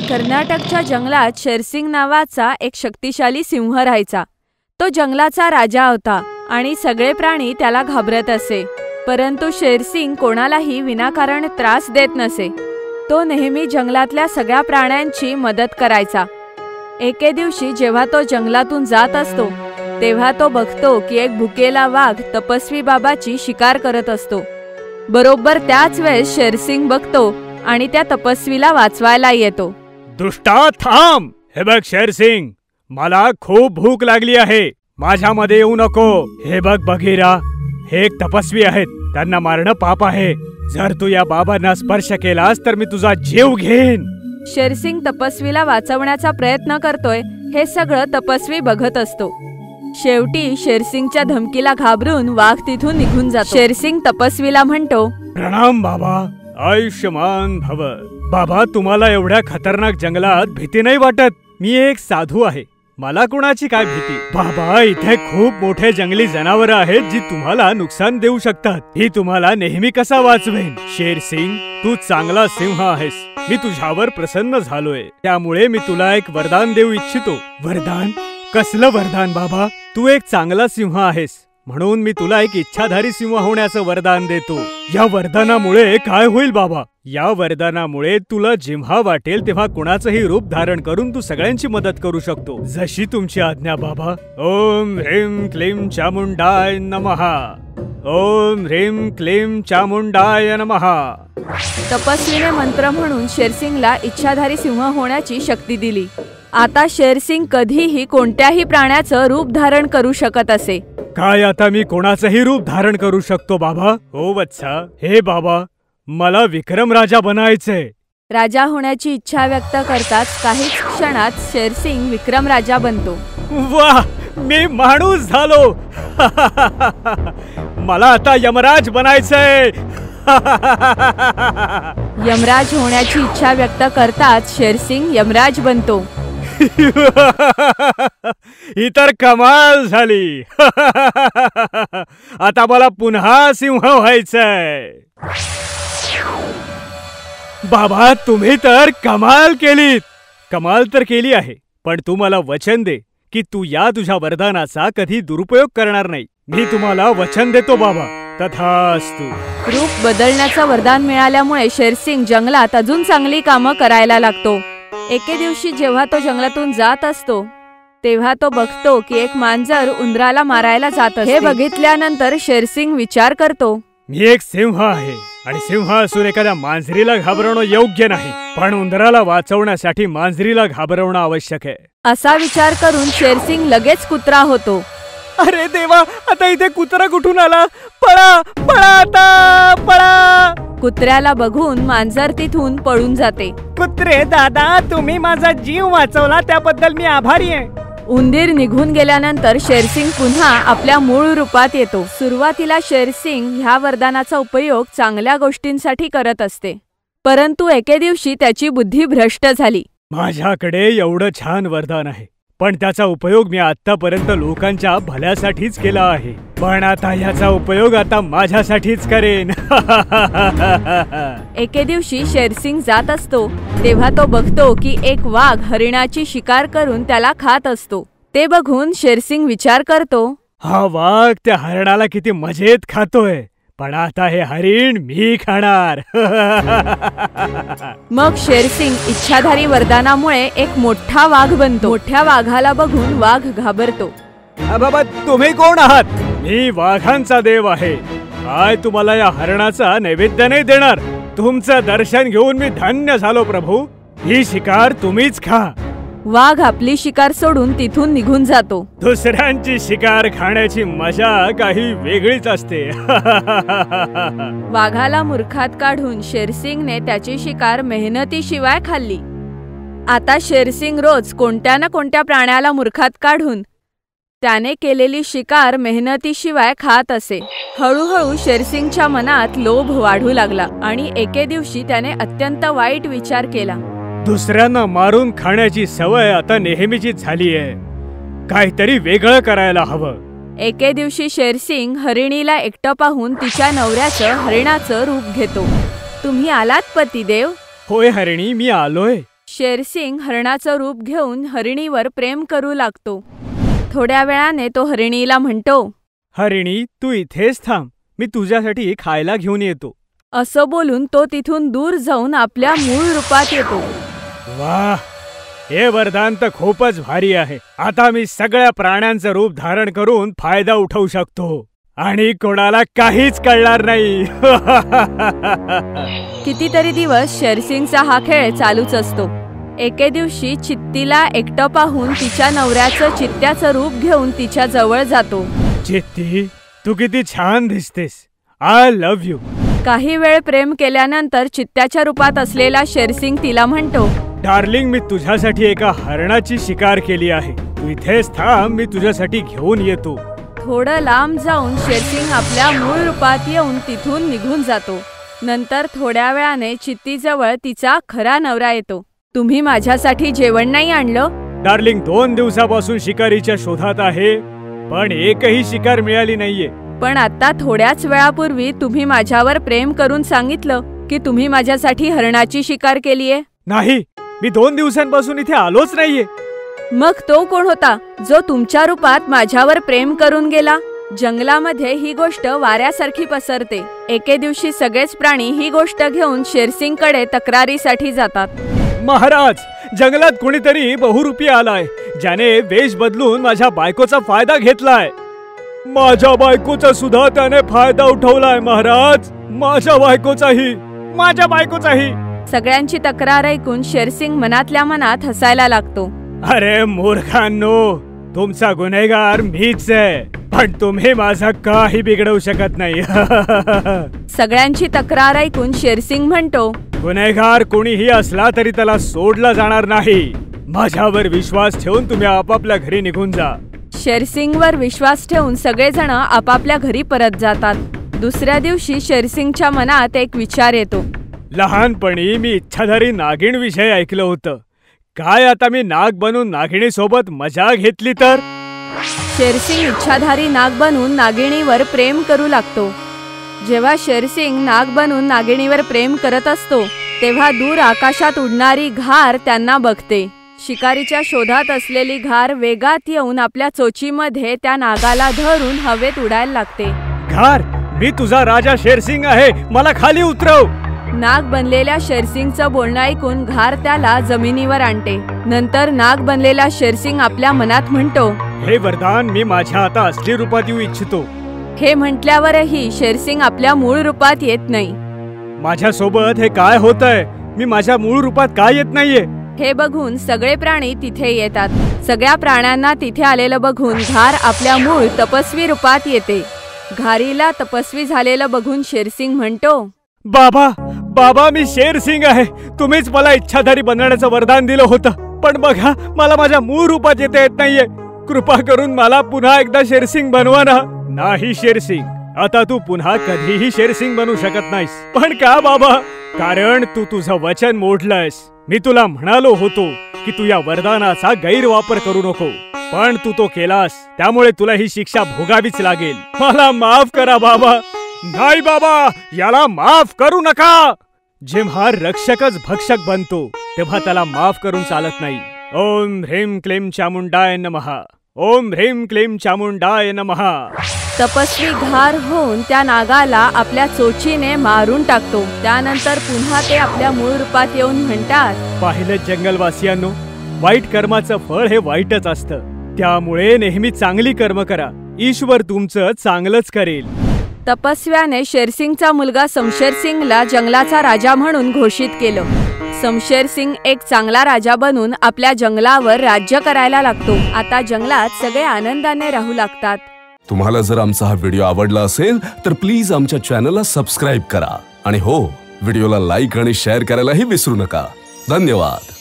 कर्नाटकच्या जंगलात शेरसिंग नावाचा एक शक्तिशाली सिंह राहायचा. तो जंगलाचा राजा होता आणि सगळे प्राणी त्याला घाबरत असे. परंतु शेरसिंग कोणालाही विनाकारण त्रास देत नसे. तो नेहमी जंगलातल्या सगळ्या प्राण्यांची मदत करायचा. एके दिवशी जेव्हा तो जंगलातून जात असतो तेव्हा तो बघतो की एक भुकेला वाघ तपस्वी बाबाची शिकार करत असतो. बरोबर त्याच वेळेस शेरसिंग बघतो आणि त्या तपस्वीला वाचवायला येतो. दुष्टा थांब. हे बघ शेरसिंग, मला खूप भूक लागली आहे, माझ्यामध्ये येऊ नको. हे बघ बघीरा, हे एक तपस्वी आहेत, त्यांना मारणं पाप आहे. जर तू या बाबांना स्पर्श केलास तर मी तुझा जीव घेईन. शेरसिंग तपस्वीला वाचवण्याचा प्रयत्न करतोय हे सगळं तपस्वी बघत असतो. शेवटी शेरसिंगच्या धमकीला घाबरून वाघ तिथून निघून जातो. शेरसिंग तपस्वीला म्हणतो, प्रणाम बाबा, आयुष्यमान भव. बाबा, तुम्हाला एवढ्या खतरनाक जंगलात भीती नाही वाटत? मी एक साधू आहे, मला कुणाची काय भीती? बाबा, इथे खूप मोठे जंगली जनावर आहेत जी तुम्हाला नुकसान देऊ शकतात. ही तुम्हाला नेहमी कसा वाचवेन? शेरसिंग, तू चांगला सिंह आहेस, मी तुझ्यावर प्रसन्न झालोय, त्यामुळे मी तुला एक वरदान देऊ इच्छितो. वरदान? कसलं वरदान बाबा? तू एक चांगला सिंह आहेस म्हणून मी तुला एक इच्छाधारी सिंह होण्याचं वरदान देतो. या वरदानामुळे काय होईल बाबा? या वरदानामुळे तुला जेव्हा वाटेल तेव्हा कुणाचंही रूप धारण करून तू सगळ्यांची मदत करू शकतो. जशी तुमची आज्ञा बाबा. ओम ह्रीं क्लीं चामुंडाय नमः. ओम ह्रीं क्लीं चामुंडाय नमः. तपस्वीने मंत्र म्हणून शेरसिंगला इच्छाधारी सिंह होण्याची शक्ती दिली. आता शेरसिंग कधीही कोणत्याही प्राण्याचं रूप धारण करू शकत असे. काय आता मी कोणाचंही रूप धारण करू शकतो बाबा? हो वत्सा. हे बाबा, मला विक्रम राजा बनायचंय. राजा होण्याची इच्छा व्यक्त करताच काहीच क्षणात शेरसिंग विक्रम राजा बनतो. वाह, मी माणूस झालो. मला आता यमराज बनायचंय. यमराज होण्याची इच्छा व्यक्त करताच शेरसिंग यमराज बनतो. ही तर कमाल झाली. आता मला पुन्हा सिंह व्हायचंय. बाबा, तुम्ही तर कमाल केलीत. कमाल तर केली आहे, पण तू मला वचन दे की तू या तुझ्या वरदानाचा कधी दुरुपयोग करणार नाही. मी तुम्हाला वचन देतो बाबा. तथास्तु. रूप बदलण्याचं वरदान मिळाल्यामुळे शेरसिंग जंगलात अजून चांगली कामं करायला लागतो. एके दिवशी जेव्हा तो जंगलातून जात असतो तेव्हा तो बघतो की एक मांजर उंदराला मारायला जात असते. हे बघितल्यानंतर शेरसिंग विचार करतो, मी एक सिंह आहे आणि सिंह असून एखाद्या मांजरीला घाबरवणं योग्य नाही, पण उंदराला वाचवण्यासाठी मांजरीला घाबरवणं आवश्यक आहे. असा विचार करून शेरसिंग लगेच कुत्रा होतो. अरे देवा, आता इथे कुत्रा कुठून आला? पळा पळा, आता पळा. कुत्र्याला बघून मांजर तिथून पळून जाते. कुत्रे दादा, तुम्ही माझा जीव वाचवला त्याबद्दल मी आभारी आहे. उंदीर निघून गेल्यानंतर शेरसिंग पुन्हा आपल्या मूळ रूपात येतो. सुरुवातीला शेरसिंग ह्या वरदानाचा उपयोग चांगल्या गोष्टींसाठी करत असते, परंतु एके दिवशी त्याची बुद्धी भ्रष्ट झाली. माझ्याकडे एवढं छान वरदान आहे, पण त्याचा उपयोग मी आतापर्यंत लोकांच्या भल्यासाठीच केला आहे, पण आता याचा उपयोग आता माझ्यासाठीच करेन. एके दिवशी शेरसिंग जात असतो तेव्हा तो बघतो की एक वाघ हरिणाची शिकार करून त्याला खात असतो. ते बघून शेरसिंग विचार करतो, हा वाघ त्या हरणाला किती मजेत खातोय, पण आता हे हरिण मी खाणार. मग शेरसिंग इच्छाधारी वरदानामुळे एक मोठा वाघ बनतो. मोठ्या वाघाला बघून वाघ घाबरतो. बाबा, तुम्ही कोण आहात? मी वाघांचा देव आहे. काय तुम्हाला या हरणाचा नैवेद्य नाही देणार? तुमचं दर्शन घेऊन मी धन्य झालो प्रभू. ही शिकार तुम्हीच खा. वाघ आपली शिकार सोडून तिथून निघून जातो. दुसऱ्यांची शिकार खाण्याची मजा काही वेगळीच असते. वाघाला मूर्खात काढून शेरसिंगने त्याची शिकार मेहनतीशिवाय खाल्ली. आता शेरसिंग रोज कोणत्या ना कोणत्या प्राण्याला मूर्खात काढून त्याने केलेली शिकार मेहनतीशिवाय खात असे. हळूहळू शेरसिंगच्या मनात लोभ वाढू लागला आणि एके दिवशी त्याने अत्यंत वाईट विचार केला. दुसऱ्यांना मारून खाण्याची सवय आता नेहमीची झाली आहे, काहीतरी वेगळं करायला हवं. एके दिवशी शेरसिंग हरिणीला एकटं पाहून तिच्या नवऱ्याचं हरिणाचं रूप घेतो. तुम्ही आलात पतिदेव? होय हरिणी, मी आलोय. शेरसिंग हरणाचं रूप घेऊन हरिणीवर प्रेम करू लागतो. थोड्या वेळाने तो हरिणीला म्हणतो, हरिणी, तू इथेच थांब, मी तुझ्यासाठी खायला घेऊन येतो. असं बोलून तो तिथून दूर जाऊन आपल्या मूळ रूपात येतो. वाह, हे वरदान तर खूपच भारी आहे. आता मी सगळ्या प्राण्यांचं रूप धारण करून फायदा उठवू शकतो आणि कोणाला काहीच कळणार नाही. कितीतरी दिवस शेरसिंगचा हा खेळ चालूच असतो. एके दिवशी चित्तीला एकटं पाहून तिच्या नवऱ्याचं चित्त्याचं रूप घेऊन तिच्या जवळ जातो. चित्ती, तू किती छान दिसतेस. I love you. काही वेळ प्रेम केल्यानंतर चित्त्याच्या रूपात असलेला शेरसिंग तिला म्हणतो, डार्लिंग, मी तुझ्यासाठी एका हरणाची शिकार केली आहे. तू इथेच थांब, मी तुझ्यासाठी घेऊन येतो. थोडं लांब जाऊन शेरसिंग आपल्या मूळ रूपात येऊन तिथून निघून जातो. नंतर थोड्या वेळाने चित्तीजवळ तिचा खरा नवरा येतो. तुम्ही माझ्यासाठी जेवण नाही आणलं? डार्लिंग, 2 दिवसापासून शिकारीच्या शोधात आहे, पण एकही शिकार मिळाली नाहीये. पण आता थोड्याच वेळापूर्वी तुम्ही माझ्यावर प्रेम करून सांगितलं की तुम्ही माझ्यासाठी हरणाची शिकार केलीये. नाही, मी 2 दिवसांपासून इथे आलोच नाहीये. मग तो कोण होता जो तुमच्या रूपात माझ्यावर प्रेम करून गेला? जंगलामध्ये ही गोष्ट वाऱ्यासारखी पसरते. एके दिवशी सगळेच प्राणी ही गोष्ट घेऊन शेरसिंगकडे तक्रारीसाठी जातात. महाराज, जंगलात कोणीतरी बहुरूपी आलाय, ज्याने वेश बदलून माझ्या बायकोचा फायदा घेतलाय. माझ्या बायकोचा सुद्धा त्याने फायदा उठवलाय महाराज. माझ्या बायकोचाही. सगळ्यांची तक्रार ऐकून शेरसिंग मनातल्या मनात हसायला लागतो. अरे मूर्खांनो, तुमचा गुन्हेगार मीच आहे, पण तुम्ही माझा काही बिघडवू शकत नाही. सगळ्यांची तक्रार ऐकून शेरसिंग म्हणतो, गुन्हेगार कोणीही असला तरी त्याला सोडला जाणार नाही. माझ्यावर विश्वास ठेवून तुम्ही आपापल्या घरी निघून जा. शेरसिंगवर विश्वास ठेवून सगळेजण आपापल्या घरी परत जातात. दुसऱ्या दिवशी शेरसिंगच्या मनात एक विचार येतो. लहानपणी मी इच्छाधारी नागिण विषयी ऐकलं होतं. काय आता मी नाग बनून नागिणी सोबत मजा घेतली तर? शेरसिंग इच्छाधारी नाग बनून नागिणीवर प्रेम करू लागतो. जेव्हा शेरसिंग नाग बनून नागिणीवर प्रेम करत असतो तेव्हा दूर आकाशात उडणारी घार त्यांना बघते. शिकारीच्या शोधात असलेली घार वेगात येऊन आपल्या चोचीमध्ये त्या नागाला धरून हवेत उडायला लागते. घार, मी तुझा राजा शेरसिंग आहे, मला खाली उतरव. नाग बनलेल्या शेरसिंगचं बोलणं ऐकून घार त्याला जमिनीवर आणते. नंतर नाग बनलेला शेरसिंग आपल्या मनात म्हणतो, हे वरदान मी माझ्या आता असली रूपात येऊ इच्छितो. हे म्हटल्यावरही शेरसिंग आपल्या मूळ रूपात येत नाही. माझ्यासोबत हे काय होतंय? मी माझ्या मूळ रूपात काय येत नाहीये? हे बघून सगळे प्राणी तिथे येतात. सगळ्या प्राण्यांना तिथे आलेलं बघून घार आपल्या मूळ तपस्वी रूपात येते. घारीला तपस्वी झालेलं बघून शेरसिंग म्हणतो, बाबा, मी शेरसिंग आहे. तुम्हीच मला इच्छाधारी बनवण्याचं वरदान दिलं होतं, पण बघा, मला माझ्या मूळ रूपात येता येत नाहीये. कृपा करून मला पुन्हा एकदा शेरसिंग बनवा ना. नाही शेरसिंग, आता तू पुन्हा कधीही शेरसिंग बनू शकत नाहीस. पण का बाबा? कारण तू तुझं वचन मोडलंयस. मी तुला म्हणालो होतो की तू या वरदानाचा गैरवापर करू नको, पण तू तो केलास. त्यामुळे तुला ही शिक्षा भोगावीच लागेल. मला माफ करा बाबा. नाही बाबा, याला माफ करू नका. जेव्हा रक्षकच भक्षक बनतो तेव्हा त्याला माफ करून चालत नाही. ओम ह्रीं क्लीं चामुंडाय नमः. ओम ह्रीं क्लीं चामुंडाय नमः. तपस्वी घार होऊन त्या नागाला आपल्या चोचीने मारून टाकतो. त्यानंतर पुन्हा ते आपल्या मूळ रूपात येऊन म्हणतात, पाहिलं जंगलवासियांनो, वाईट कर्माचं फळ हे वाईटच असतं. त्यामुळे नेहमी चांगली कर्म करा. ईश्वर तुमचं चांगलंच करेल. तपस्व्याने शेरसिंगचा मुलगा शमशेरसिंगला जंगलाचा राजा म्हणून घोषित केलं. शमशेरसिंग एक चांगला राजा बनून आपल्या जंगलावर राज्य करायला लागतो. आता जंगलात सगळे आनंदाने राहू लागतात. तुम्हाला जर आमचा हा व्हिडिओ आवडला असेल तर प्लीज आमच्या चॅनलला सबस्क्राईब करा आणि हो, व्हिडिओला लाईक आणि शेअर करायलाही विसरू नका. धन्यवाद.